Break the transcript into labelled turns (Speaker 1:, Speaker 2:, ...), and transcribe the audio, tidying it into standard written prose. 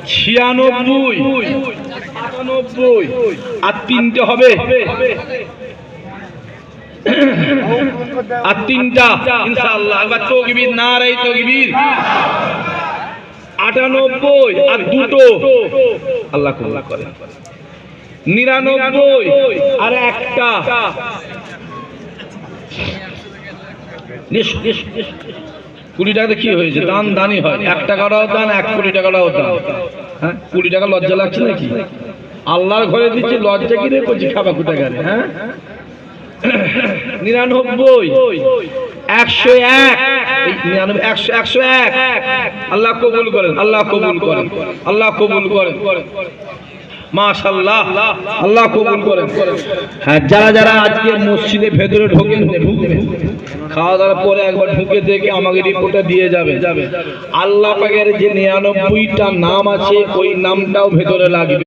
Speaker 1: 96 97 আর তিনটে হবে আর তিনটা ইনশাআল্লাহ একবার তাকবীর নারায়ে তাকবীর 98 আর দুটো আল্লাহ কবুল করেন 99 আর একটা 20 টাকাতে কি হয়েছে দান দানই হয় 1 টাকাটাও দান 1 কোটি টাকাটাও দান হ্যাঁ 20 টাকা লজ্জা লাগছে নাকি আল্লাহর ঘরে দিচ্ছি লজ্জা কি রে করছি খাবা কোটা গারে হ্যাঁ 99 101 101 আল্লাহ কবুল করেন আল্লাহ কবুল করেন আল্লাহ কবুল করেন মাশাআল্লাহ আল্লাহ কবুল করেন হ্যাঁ যারা যারা আজকে মসজিদে ভেতরে ঢোকেন খাওয়া দাওয়ার পরে একবার ঢুকে দেখে আমাকে রিপোর্টটা দিয়ে যাবে আল্লাহ পাকের যে 99টা নাম আছে ওই নামটাও ভেতরে লাগবে।